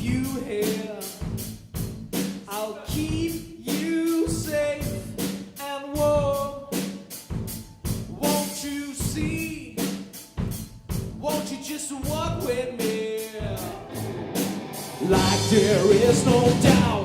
you here. I'll keep you safe and warm. Won't you see? Won't you just walk with me? Like there is no doubt.